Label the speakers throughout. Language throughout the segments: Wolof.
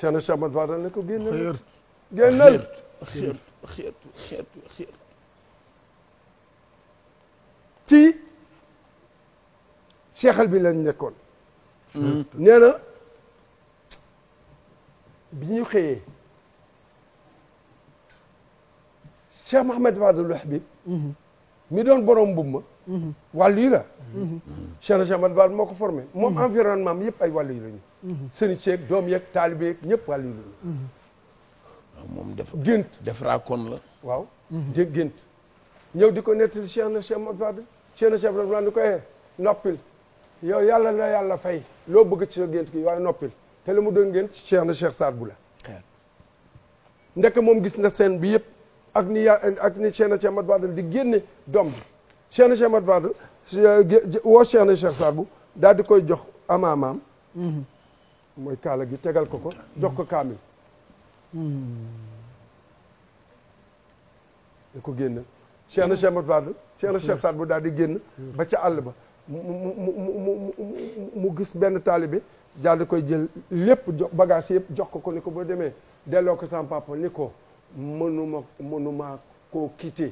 Speaker 1: Cheikh na Cheikh Ahmad Fadal ne ko génnal
Speaker 2: xeetu
Speaker 1: ci cheikhal bi lañ nekkoon nee na bi ñu xëyee Cheikh Mouhamed Fadal Habib mi doon borom mbubb ma wàllu yi la Cheikh na Cheikh Ahmad Fadal moo ko formé moom environnement am yëpp ay wàllu yi lañu sëriñ Cheikh doom yeeg taalibe yeeg ñëpp wàllu yi lañu
Speaker 2: waaw moom
Speaker 1: gént
Speaker 2: def raakon la
Speaker 1: waaw gént ñëw di ko nettali Cheikh na Cheikh Ahmad Fadal Cheikh na Cheikh Ahmad Fadal ni ko noppil yow yàlla la yàlla fay loo bëgg ci sa gént gi waaye noppil te la mu doon gént Cheikh na Cheikh Saad Bou la ndek moom gis na scène bi yëpp ak ni Cheikh na Cheikh Ahmad Fadal di génne doom bi Cheikh na Cheikh Ahmad Fadal woo Cheikh na Cheikh Saad Bou daal di koy jox amaamaam mooy kaala gi tegal ko jox ko kaamil da ko génn Cheikh na Cheikh Ahmad Fadal Cheikh na Cheikh Saad Bou daal di génn ba ca àll ba mu gis benn taalibe daal di koy jël lépp jox bagage yëpp jox ko ni ko boo demee delloo ko sama papa ni ko mënuma koo quitté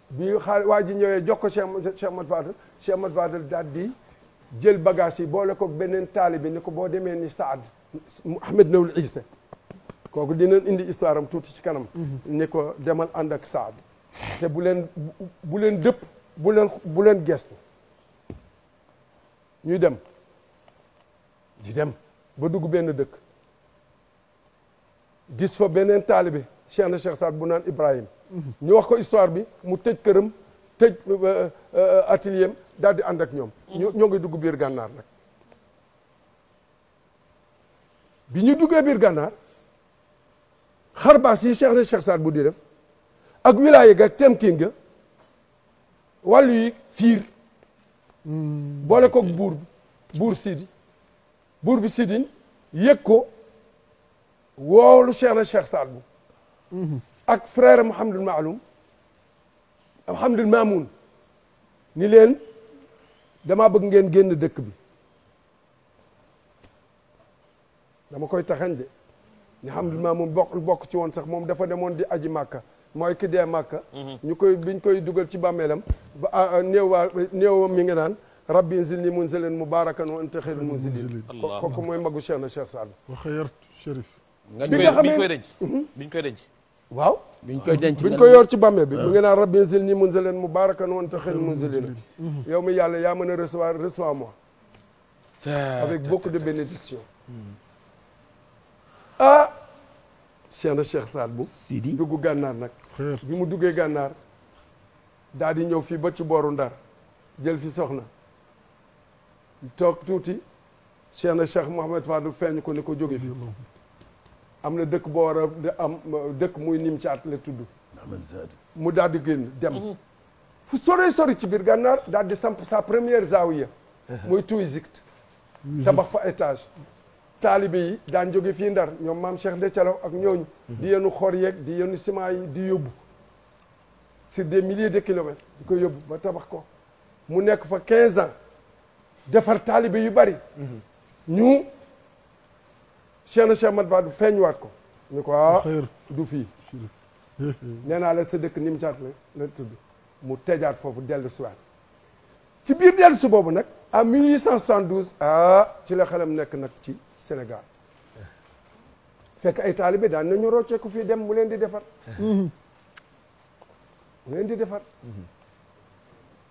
Speaker 1: bi waa ji ñëwee jox ko Cheikh Ahmad Fadal Cheikh Ahmad Fadal daal di jël bagage yi boole ko beneen taalibe ni ko boo demee ni Saad Ahmed Nawul Isa kooku dinañ indi histoire am tuuti ci kanam ni ko demal ànd ak Saad te bu leen dëpp bu leen gestu ñuy dem ba dugg benn dëkk gis fa beneen taalibe Cheikh na Cheikh Saad bu naan Ibrahim ñu wax ko histoire bi mu tëj këram tëj atelier am daal di ànd ak ñoom ñoo ngi dugg biir gànnaar nag bi ñu duggee biir gànnaar xarbaas yi Cheikh na Cheikh Saad bu di def ak wilaya ga temkin ga wàllu yi fiir boole ko buur Sidi buur bi Sidi yëg ko woolu Cheikh na Cheikh Saad bu ak frère Mouhamadul Mamoun ni leen damaa bëgg ngeen génn dëkk bi dama koy taxañ de Mouhamadul Mamoun bokk ci woon sax moom dafa demoon di aji Màkka mooy ki dee Màkka biñ koy dugal ci bàmmeelam ba néew mi ngi naan rabbi inzilni munzalan mubarakan wa anta khayrul munzilin kooku mooy magu Cheikh na Cheikh Saad
Speaker 3: wa xayart Chérif
Speaker 1: bi nga xamee
Speaker 2: biñ koy denc
Speaker 1: waaw
Speaker 2: biñ
Speaker 1: koy yor ci bàmmeel bi mu ngi naan rabbi inzilni munzalan mubarakan wa anta khayrul munzilin yow mi yàlla yaa mën a reçois moi avec beaucoup de bénédictions Cheikh na Cheikh Saad bu dugg gànnaar nag bi mu duggee gànnaar daal di ñëw fii ba ci booru Ndar jël fi soxna toog tuuti Cheikh na Cheikh Mouhamed Fadel feeñ ko ni ko jóge fi am na dëkk boo war a am dëkk muy Nimcaat la tudd mu daal di génn dem fu sori ci biir gànnaar daal di samp sa première zawiya muy Tuisict tabax fa étage taalibe yi daan jóge fii Ndar ñoom maam Cheikh de Thialaw ak ñooñu di yenu xor yeeg di yenu ciment yi di yóbbu sur des milliers de kilomètres di ko yóbbu ba tabax ko mu nekk fa 15 ans defar taalibe yu bari ñu Cheikh na Cheikh Ahmad Fadel feeñuwaat ko ñu ko du fii nee naa la sa dëkk Nimcaat la tudd mu tejaat foofu dellu si waat ci biir dellu si boobu nag en 1872 ci la xelam nekk nag ci Sénégal fekk ay taalibe daan nañu rocceeku fii dem mu leen di defar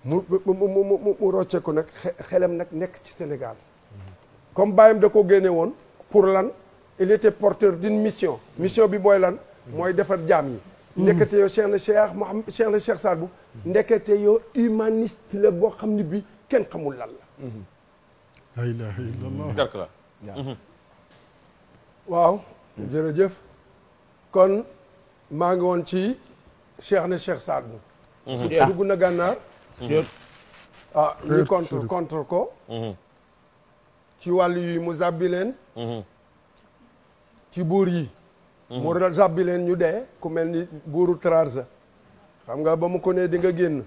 Speaker 1: mu rocceeku nag xelam nag nekk ci Sénégal comme bàyyam da ko génne woon pour lan il était porteur d'une mission bi mooy lan mooy defar jaam yi ndekete yow Cheikh na Cheikh Saad bu ndekete yow humaniste la boo xam ne bi kenn xamul lan la
Speaker 3: ilaha illallah
Speaker 1: waaw jërëjëf kon maa ngi woon ci Cheikh na Cheikh Saad bu dugg na gànnaar ñu contre ko ci wàllu yi mu zabbi leen ci buur yi mu zabbi leen ñu dee ku mel ni buuru Trarza xam nga ba mu ko ne di nga génn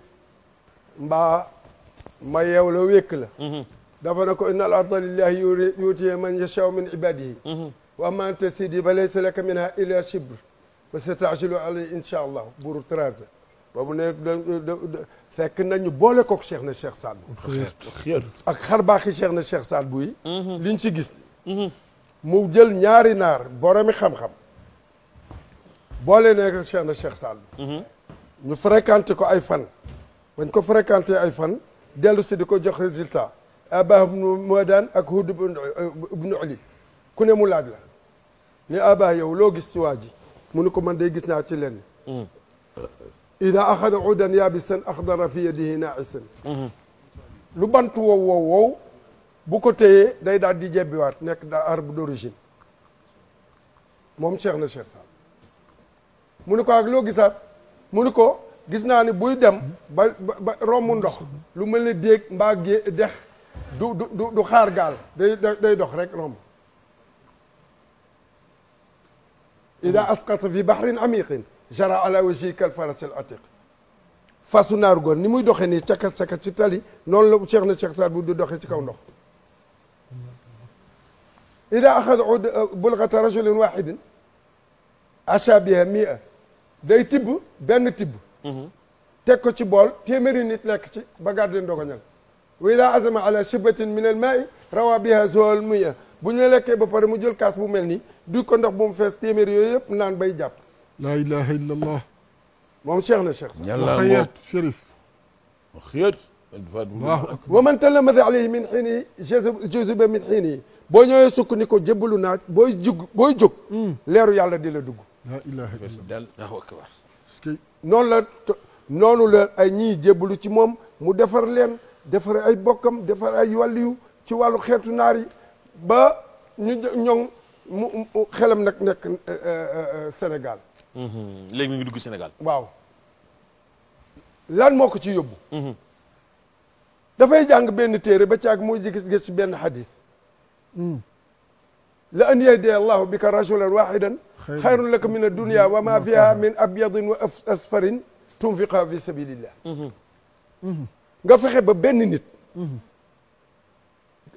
Speaker 1: mbaa ma yeew la wékk la dafa ne ko inna al arda lillahi yuutiha man yashaau min ibadihi wa amma anta sidi fa laysa laka minha illa shibr fa sata'jilu alayhi insha allah buuru Trarza boobu ne fekk nañu boole kook Cheikh na Cheikh Saad Bou ak xarbaaxi Cheikh na Cheikh Saad Bou yi liñ ci gis mu jël ñaari naar boromi xam-xam boole ne Cheikh na Cheikh Saad Bou ñu fréquenté ko ay fan bañ ko fréquenté ay fan dellu si di ko jox résultat Abaa ibnu Moodaan ak Hud ibnu Ali ku ne mu laaj la ni Abaa yow loo gis ci waa ji mu ni ko man day gis naa ci lenn ida axada udan yaabisan axdara fi yadihi naisan lu bant wow bu ko téyee day daal di jebbiwaat nekk da arbre d'origine moom Cheikh na Cheikh Saad mu ni ko ak loo gisaat mu ni ko gis naa ni buy dem ba romb ndox lu mel ni déeg mbaa dex du xaar gaal day dox rek romb ida asqata fi bahrin amiqin jara ala wajhi kal faras al atiq fasu naaru góor ni muy doxee nii caka ci tali noonu la Cheikh na Cheikh Saad Bou du doxee ci kaw ndox ida axada bulgata rajulin wahidin acha biha mia day tibb benn tibb teg ko ci bool téeméeri nit lekk ci ba gàddeen dogoñal wa ida azama ala shibatin min al maai rawa biha zoal mia bu ñu lekkee ba pare mu jël kaas bu mel nii du ko ndox bu mu fees téeméeri yooyu yëpp naan bay jàpp
Speaker 3: la ilaha illa allah
Speaker 1: moom Cheikh na Cheikh Saad
Speaker 3: waxayat Chérif
Speaker 2: waxiyat
Speaker 1: wa man talamada alayhi min xiini juzuba min xiini boo ñëwee sukk ni ko jébbalu naa booy jóg leeru yàlla di la dugg
Speaker 3: la ilaha illa allah
Speaker 1: noonu la ay ñii jébbalu ci moom mu defar leen defar ay bokkam defar ay wàlliyu ci wàllu xeetu naar yi ba ñu ñoŋ mu xelam nag nekk Sénégal
Speaker 2: léegi mi ngi dugg Sénégal
Speaker 1: waaw lan moo ko ci yóbbu dafay jàng benn téere ba caag muy gis ci benn xadis la an yahdiya allahu bika rajulan wahidan xayrun laka min addunia wa ma fiha min abyadin wa asfarin tunfiqa fi sabilillah nga fexe ba benn nit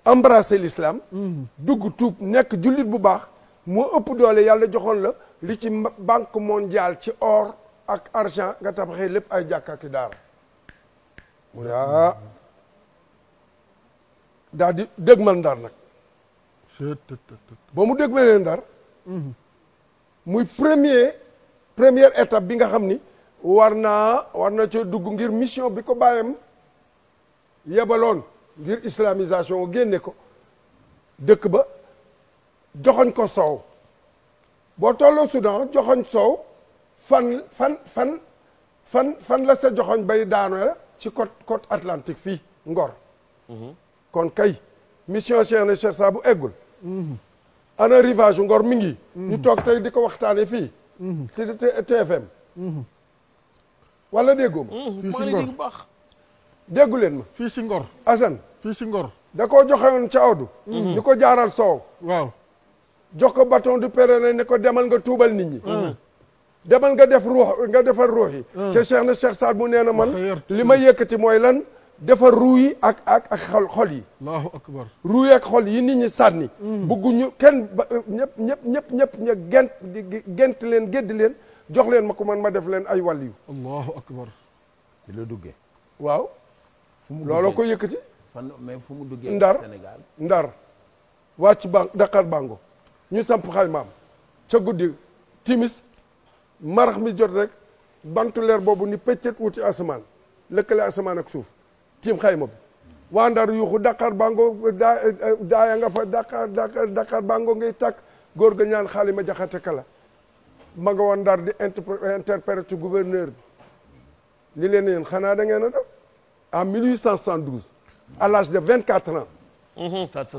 Speaker 1: embrasser l'islam dugg tuub nekk jullit bu baax moo ëpp doole yàlla joxoon la li ci banque mondiale ci or ak argent nga tabaxee lépp ay jàkka ki daara mu ne daal di dégmal ndar nag ba mu dégmalee ndar muy première étape bi nga xam ni war na ca dugg ngir mission bi ko bàyyam yebaloon ngir islamisation génne ko dëkk ba joxoñ ko soow boo tolloo Soudan joxoñ soow fan la sa joxoñ bay daano ci côte atlantique fii Ngor kon kay mission Cheikh na Cheikh Saad Bou eggul ana rivage Ngor mi ngi ñu toog tey di ko waxtaane fii ci TFM wala déggoo ma
Speaker 3: fii si Ngor
Speaker 2: baax
Speaker 1: déggu leen ma
Speaker 3: fii si Ngor
Speaker 1: Assane
Speaker 3: fii si Ngor
Speaker 1: da koo joxewoon ca Awdu ñu ko jaaral soow
Speaker 3: waaw
Speaker 1: jox ko bâton du pèlerin ne ko demal nga tuubal nit ñi demal nga defar ruux yi te Cheikh na Cheikh Saad Bou nee na man li ma yëkkati mooy lan defar ruu yi ak xol yi
Speaker 3: allahu akbar
Speaker 1: ruu yi ak xol yi nit ñi sànni bugguñu kenn ñëpp gent leen gédd leen jox leen ma ko man ma def leen ay wàll yu
Speaker 3: allahu akbar
Speaker 2: di la duggee
Speaker 1: waaw looloo ko yëkkati
Speaker 2: mais fu mu duggee
Speaker 1: ndar
Speaker 2: Sénégal
Speaker 1: ndar wàcc Dakar Bango ñu samp xaymaam ca guddi timis marax mi jot rek bantu leer boobu ni pëccet wuti asamaan lëkkale asamaan ak suuf tiim xayma bi waa ndar yuuxu Dakar Bango daaya nga fa Dakar Bango ngay tàkk góor ga ñaan xaalima jaxate kala ma nga woon ndar di interprète gouverneur bi li leen yéen xanaa da ngeen a def en 1872 à l'âge de 24 ans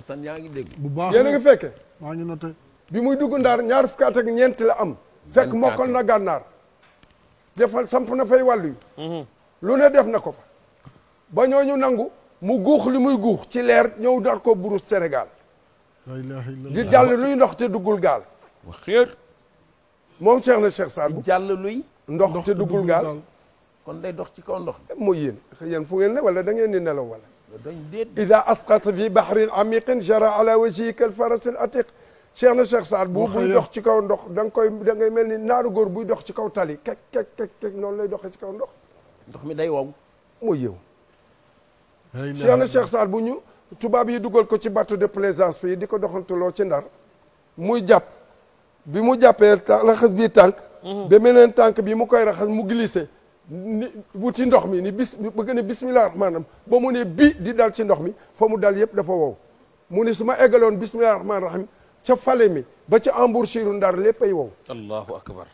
Speaker 2: san yaa ngi dégg
Speaker 3: bu baax
Speaker 1: yéen a ngi fekke
Speaker 3: maa ngi noté
Speaker 1: bi muy dugg ndaar ñaar fukki at ak ñeent la am fekk mokkal na gànnaar defal samp na fay wàllu yu lu ne def na ko fa ba ñooñu nangu mu guux li muy guux ci leer ñëw dar ko burus Sénégal
Speaker 3: la ilaha illallah
Speaker 1: di jàll luy ndox te duggul gaal
Speaker 2: waxiyat
Speaker 1: moom Cheikh na Cheikh Saad Bou
Speaker 2: jàll luy
Speaker 1: ndox te duggul gaal
Speaker 2: kon day dox ci kaw ndox
Speaker 1: mooy yéen fu ngeen ne wala da ngeen di nelaw wala
Speaker 2: dañ déet
Speaker 1: ida asqata fi bahrin amiqin jara ala wajhihi kal faras al atiq cheikh na cheikh Saad bu buy dox ci kaw ndox da ngay mel ni naaru góor buy dox ci kaw tali kek noonu lay doxee ci kaw ndox
Speaker 2: mi day wow
Speaker 1: mooy yow cheikh na cheikh Saad bu ñu tubaab yi dugal ko ci bateau de plaisance fii di ko doxantuloo ci Ndar muy jàpp bi mu jàppee raxas bii tànk ba meneen tànk bi mu koy raxas mu glissé ni wuti ndox mi ni bëgg ne bismillah maanaam ba mu ne bi di dal ci ndox mi fa mu dal yëpp dafa wow mu ne su ma eggaloon bismillah rahmaan rahim ca fale mi ba ca embouchure Ndar léppay wow
Speaker 2: allahu akbar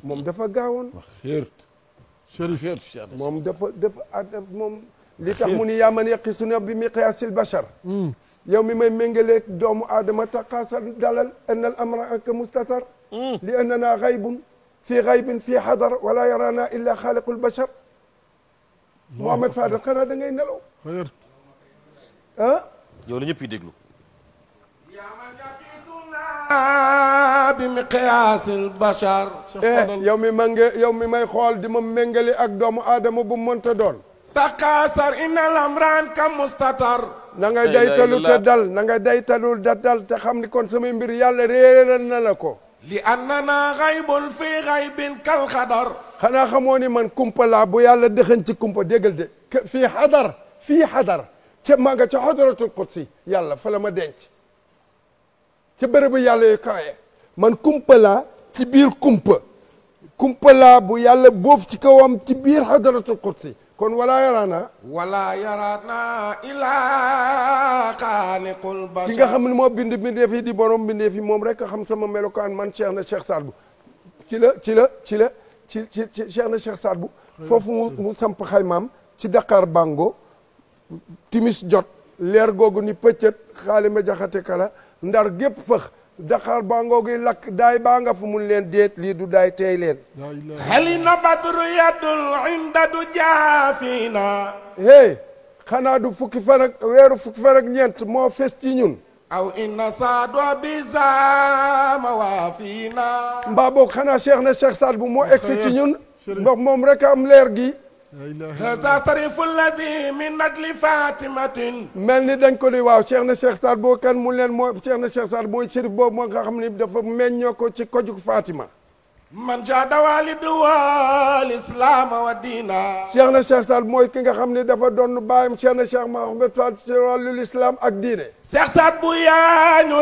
Speaker 1: moom dafa gaawoon moom dafa moom li tax mu ni yaa man yaqisuna bi miqyaasil bashar yow mi may méngaleeg doomu aadama taqaasal dalal anna al amra anka mustatar li annana gaybun fi gaybin fi hadar wala yarana illa xaaliqul bashar Mohamed Fadel xanaa da ngay nelaw ah
Speaker 2: yow la ñëpp yi déglu
Speaker 4: yaa man yaqisuna bi miqyaasil bashar
Speaker 1: yow mi may xool di ma méngale ak doomu aadama bu mënta doon
Speaker 4: taqaasar innal amran ka mustatar
Speaker 1: na ngay daytalu te dal na ngay daytalul da dal te xam ni kon samay mbir yàlla réeral na la ko
Speaker 4: li annana gaybun fi gaybin kal xadar
Speaker 1: xanaa xamoo ni man kumpa laa bu yàlla dëxañ ci kumpa déggal de fii xadar ca maa nga ca xadaratul qudsi yàlla fa la ma denc ca bërëbu yàlla yu kawe man kumpa laa ci biir kumpa laa bu yàlla boof ci kawam ci biir xadaratul qudsi kon wala yaraana ilaa xaaliqul bashar ki nga xam ne moo bind bindeef yi di borom bindeef yi moom rek a xam sama melokaan man cheikh na cheikh Saad bu ci cheikh na cheikh Saad bu foofu mu samp xaymaam ci Dakar Bango timis jot leer googu ni pëccët xaalima jaxate kala Ndar gépp fëx Dakar Bango gi lakk daay baa nga fu mun leen déet lii du daay teey leen
Speaker 4: halina badru yadul indadu jaafina
Speaker 1: xanaa du weeru fukki fan ak ñeent moo fes ci ñun
Speaker 4: aw inna saadwa bi zama waafina
Speaker 1: mbaa boog xanaa cheikh na cheikh Saad bu moo egsi ci ñun ndox moom rek am leer gi
Speaker 4: haza sarifu alladi min najli fatimatin
Speaker 1: mel ni dañ ko di waaw cheikh na cheikh Saad boo kan mu leen moo cheikh na cheikh Saad mooy shérif boobu moo nga xam ne dafa meññoo ko ci kojuk Fatima
Speaker 4: man jaada walidu wal islam wa diina
Speaker 1: cheikh na cheikh Saad mooy ki nga xam ne dafa doon bàyyam cheikh na cheikh Mahamad Fadel ci wàllu islam ak diine
Speaker 4: cheikh Saad bu yaa ñu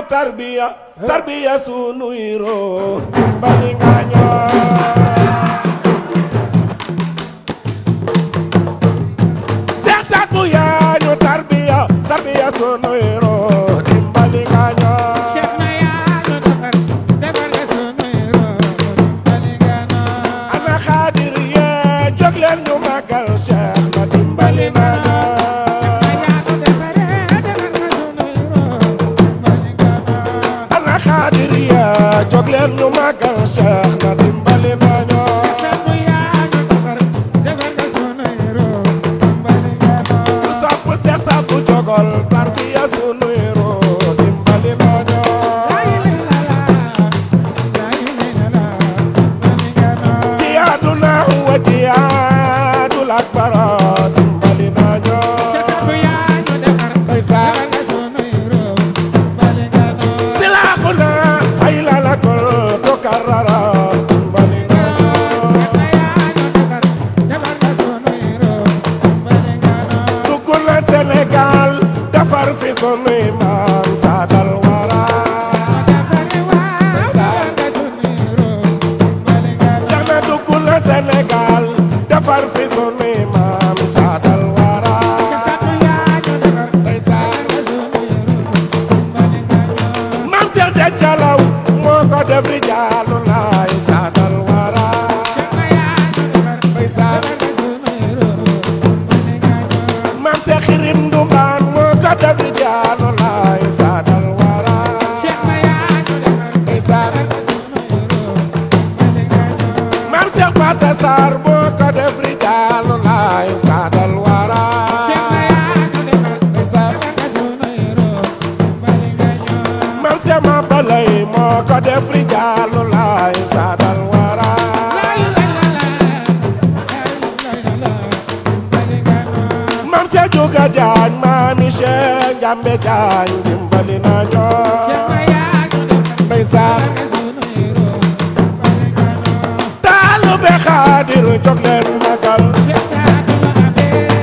Speaker 4: tarbiya sunuy ro bali nga ñoo tarbiya sunuy ro dimbali nga ñoo
Speaker 5: Cheikh na yaa ñu defar nga sunuy ro dimbali nga ñoo
Speaker 4: ana xaadir yee jóg leen ñu màggal Cheikh na dimbali nga ñoo ana xaadir yee jóg leen ñu màggal Cheikh na dimbali nga ñoo tarbiya sunuy ro dimbali nga ñoo jiyaaduna wa jiyaadul akbar dimbali nga ñoo silaaxuna haylalatul tukarrara dimbali nga ñoo dugg na Sénégal defar fi sunuy maam saadal wara Cheikh na dugg na Sénégal defar fi sunuy maam saadal wara maam Cheikh de Calaw moo ko def rijaalu laay saadal wara maam Cheikh xirim ndumbaan moo ko def rijaalu laay saadal wara maam Cheikh Bata Sarr moo ko def rijaalu laay saadal wara maam Cheikh ma balay moo ko def rijaalu laay saadal wara maam Cheikh Juga Njambe Jaañ dimbali nañu ndeysaan taalube Xaadir jóg leen magal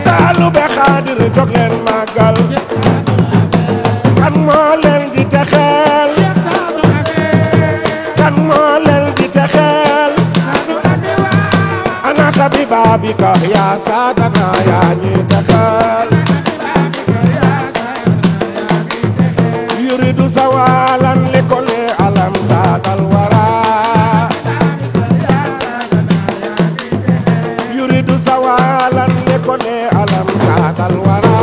Speaker 4: taalube Xaadir jóg leen magal kan moo leen di texeel kan moo leen di texeel ana xabiba bi ka yaa saadana yaa ñuy texeel yuridu sawalan li kole alam saadal wara yuridu sawalan li kole alam saadal wara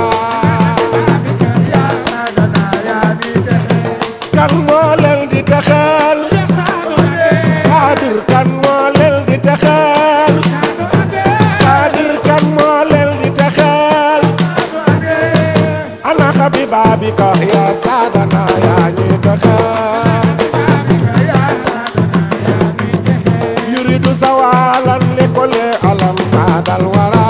Speaker 4: kan moo leen di texeel Xaadir kan moo leen di texeel Xaadir kan moo leen di texeel ana xabiba bi ka yaa saadana yaa ñuy texeel yuridu sawalan li kole alam saadal wara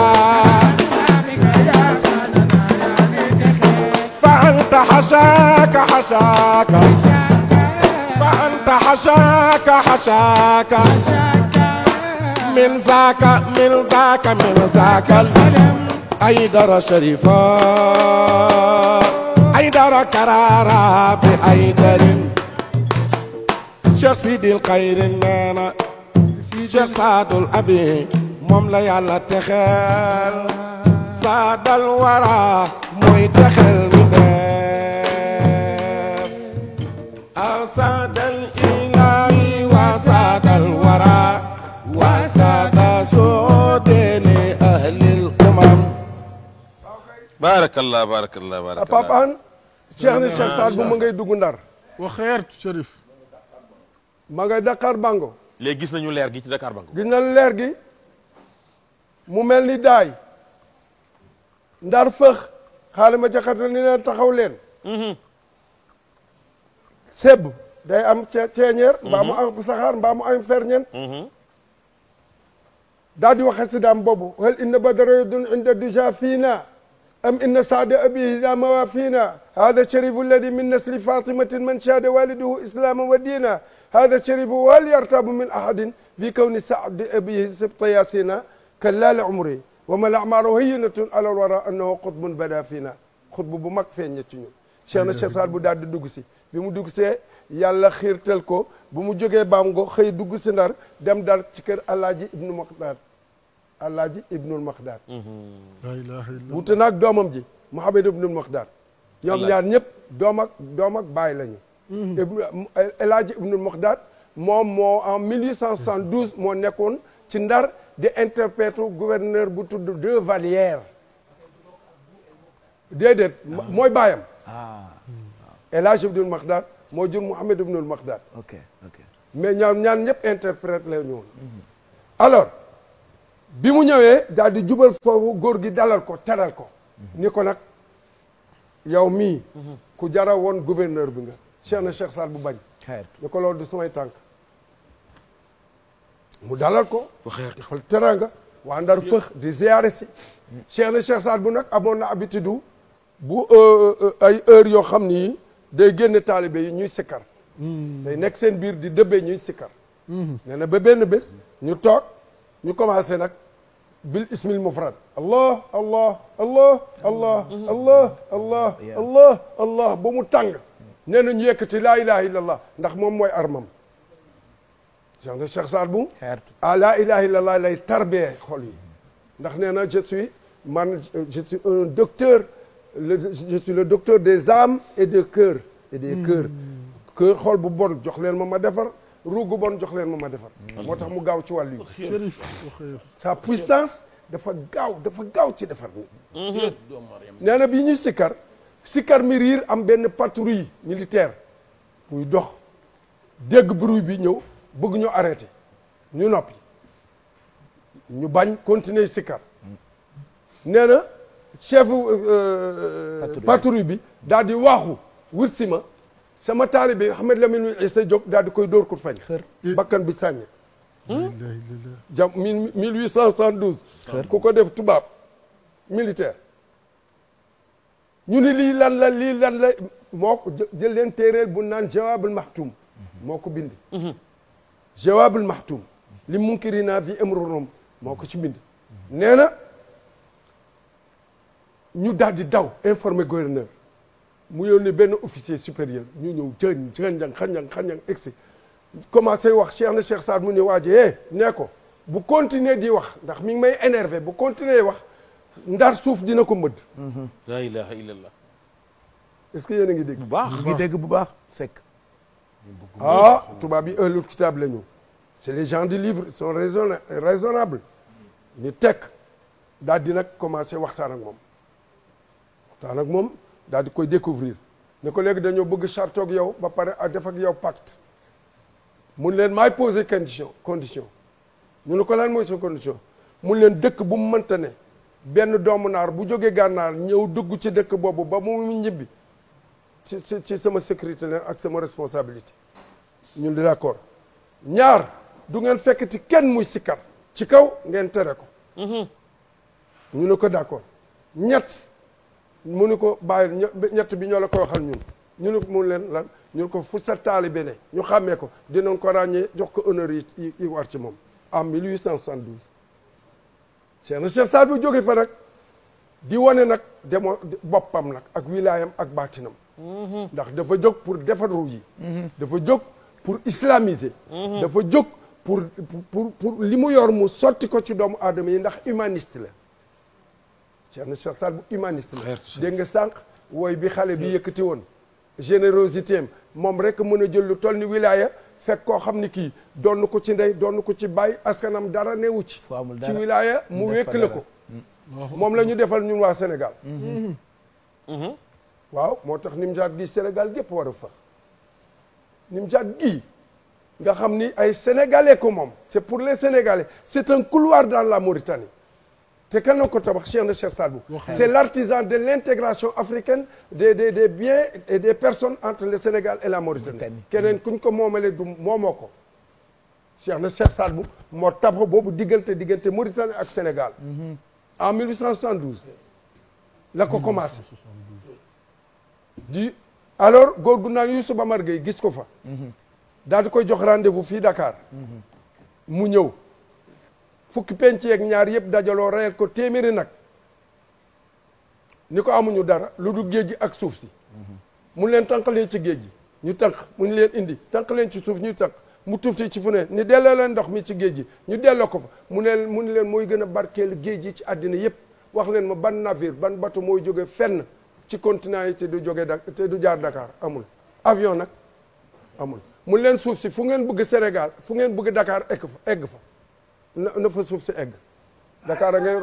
Speaker 4: fa anta xasaaka xasaaka fa anta xasaaka xasaaka min zaaka min zaaka min zaaka ay dara sharifa ay dara karara bi ay darin Cheikh Sidil Xayri neena Cheikh Saadul Abi moom la yàlla texeel saadal wara mooy texeel mi def asadal ilahi wa saadal wara wa saada soodele ahlil umam
Speaker 2: baarakallah baarakallah baarakallah
Speaker 1: Pape Hann Cheikh ni Cheikh Saad bu ma ngay dugg Ndar
Speaker 3: wa xeer Chérif
Speaker 1: ma ngay Dakar Bango
Speaker 2: léegi gis nañu leer gi ci Dakar Bango
Speaker 1: gis nañ leer gi mu mel ni daay Ndar fëx xaali ma jaxata ni leen taxaw leen sebb day am ceeñeer mbaa mu am saxaar mbaa mu am ferñeent daal di waxe si daam boobu hal inna badara yudun inda duja fiina am inna saada abihi la mawa fiina hada sharifu alladi min nasli fatimatin man shahada waliduhu islama wa diina hada sharifu wal yartabu min ahadin fi kawni saadi abihi sibta yasina kallal umri wa mal a'maru hayyinatun ala alwara annahu qutbun bada fiina xutbu bu mag feeñ na ci ñun Cheikh na Cheikh Saad bu daal di dugg si bi mu dugg see yàlla xiirtal ko bu mu jógee Bango xëy dugg si Ndar dem dal ci kër Alaaji Ibnu Maqdaad Alaaji Ibnul Maqdaad
Speaker 3: la ilaha illallah
Speaker 1: wute naag doomam ji Mouhamed Ibnul Maqdaad ñoom ñaar ñëpp doom ak baay lañu Alaaji Ibnul Maqdaad moom moo en 1872 moo nekkoon ci Ndar di interprète gouverneur bu tudd De Vallière déedéet mooy baayam El Hadj Ibnul Maqdaad moo jur Mouhamed Ibnul Maqdaad
Speaker 6: ok ok
Speaker 1: mais ñaan ñëpp interprète la ñu woon alors bi mu ñëwee daal di jubal foofu góor gi dalal ko teral ko ni ko nag yow mii ku jara woon gouverneur bi nga Cheikh na Cheikh Saad bu bañ ni ko loolu du samay tànk mu dalal ko defal teranga waa Ndar fëx di ziyaare si Cheikh na Cheikh Saad bu nag amoon na habitude bu ay heure yoo xam ni day génne taalibe yi ñuy sikkar day nekk seen biir di dëbbee ñuy sikkar nee na ba benn bés ñu toog ñu commencé nag bil ismil mufrad allah allah allah allah allah allah allah allah ba mu tàng nee na ñu yëkkati laa ilaha illallah ndax moom mooy armam Cheikh na Cheikh Saad bu laa ilaha illallah lay tarbee xol yi ndax nee na je suis un docteur je suis le docteur des âmes et des cœurs et des cœurs cœur xol bu bon jox leen ma defar ruug bu bon jox leen ma defar moo tax mu gaaw ci wàllu yi
Speaker 3: Chérif wa xeer
Speaker 1: sa puissance dafa gaaw ci defar ni nee na bi ñuy sikkar mi riir am benn patrouille militaire buy dox dégg bruit bi ñëw bëgg ñu arrêté ñu noppi ñu bañ continuer sikkar nee na chef patrouille bi daal di waaxu wut si ma sama taalibe Ahmed Lamine Issa Diop daal di koy dóor ko fañ bakkan bi sàññe jam 1872 ku ko def tubaab militaire ñu ni lii lan la moo ko jël leen téereel bu naan jawaabul maxtuum moo ko bind jawaabul maxtuum li munkirina fi amruhum moo ko ci bind nee na ñu daal di daw informé gouverneur mu yónni benn officier supérieur ñu ñëw xanjang egsi commencé wax Cheikh na Cheikh Saad mu ne waa ji nee ko bu continuer di wax ndax mi ngi may énervé bu continuer wax ndar suuf dina ko mëdd
Speaker 2: la ilaha illallah
Speaker 1: est-ce que yéen a ngi dégg
Speaker 2: bu baax
Speaker 6: ngi dégg bu baax Seck
Speaker 1: tubaab yi ahlul kitaab la ñu c'est les gens du livre ils sont raisonnables ñu tekk daal di nag commencé waxtaan ak moom daal di koy découvrir ne ko léegi dañoo bëgg charte ak yow ba pare a def ak yow pacte mun leen maay poser condition ñu ne ko lan mooy sa condition mun leen dëkk bu mu mënta ne benn doomu naar bu jógee gànnaar ñëw dugg ci dëkk boobu ba mu ñibbi ci sama sécurité leen ak sama responsabilité ñun di d'accord ñaar du ngeen fekk ci kenn muy sikkar ci kaw ngeen tere ko ñu ne ko d'accord ñett mu ni ko bàyyi ñett bi ñoo la ko waxal ñun ñu ne mun leen lan ñu ne ko fu sa taalibe ne ñu xàmmee ko dinañ ko ràññee jox ko honneur yi war ci moom en 1872 Cheikh Saad bu jóge fa nag di wane nag demo boppam nag ak wilaayam ak baatinam ndax dafa jóg pour defar ru yi dafa jóg pour islamiser dafa jóg pour li mu yor mu sotti ko ci doomu aadama yi ndax humaniste la Cheikh Saad bu humaniste la dégg nga sànq wooy bi xale bi yëkkati woon générosité am moom rek mën a jël lu toll ni wilaya fekk koo xam ni kii doon ko ci ndey doon ko ci bàyyi askanam dara newu ci wilaya mu wékk la ko moom la ñu defal ñun waa Sénégal waaw moo tax Nimjaat gi Sénégal gépp war a fa Nimjaat gi nga xam ni ay sénégalais ko moom c'est pour les sénégalais c'est un couloir dans la Mauritanie te kan la ko tabax Cheikh na Cheikh Saad Bou c'est l'artisan de l'intégration africaine des biens et des personnes entre le Sénégal et la Mauritanie keneen kuñ ko moomale du moomoo ko Cheikh na Cheikh Saad Bou moo tabax boobu diggante Mauritanie ak Sénégal en 1872 la ko commencé alors góor gu naan Youssou Bamar Gueye gis ko fa daal di koy jox rendez-vous fii Dakar mu ñëw fukki penc yeeg ñaar yëpp dajaloo reyal ko téeméeri nag ni ko amuñu dara lu dul géej gi ak suuf si mun leen tànq leen ci géej gi ñu tànq mu leen indi tànq leen ci suuf ñu tànq mu tufti ci fu ne ni delloo leen ndox mi ci géej gi ñu delloo ko fa mu ni leen mooy gën a barkeelu géej gi ci àddina yëpp wax leen ma ban navire ban bateau mooy jóge fenn ci continent yi te du jaar Dakar amul avion nag amul mun leen suuf si fu ngeen bëgg Sénégal fu ngeen bëgg Dakar egg fa na fa suuf si egg Dakar a ngay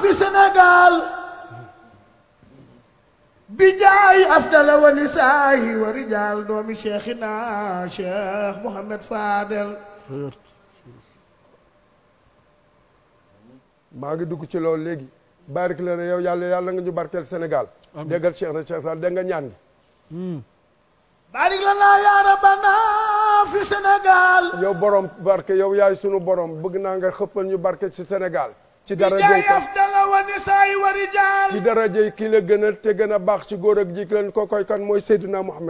Speaker 6: fi Sénégal bi jaay afdala wa nisaayi wa rijaal doomi cheikhina Cheikh Mouhamed Fadel
Speaker 1: maa ngi dugg ci loolu léegi barik la ne yow yàlla nga ñu barkeel Sénégal déggal Cheikh na Cheikh Saad dégg nga ñaan gi
Speaker 6: barik la naa yaa rabbana fi Sénégal
Speaker 1: yow borom barke yow yaay sunu borom bëgg naa nga xëppal ñu barke ci Sénégal ci darajey
Speaker 6: afdala wa nisaay wa rijaal
Speaker 1: ci darajey ki la gën a te gën a baax ci góor ak jigéen ko koy kan mooy Seydina Muhammad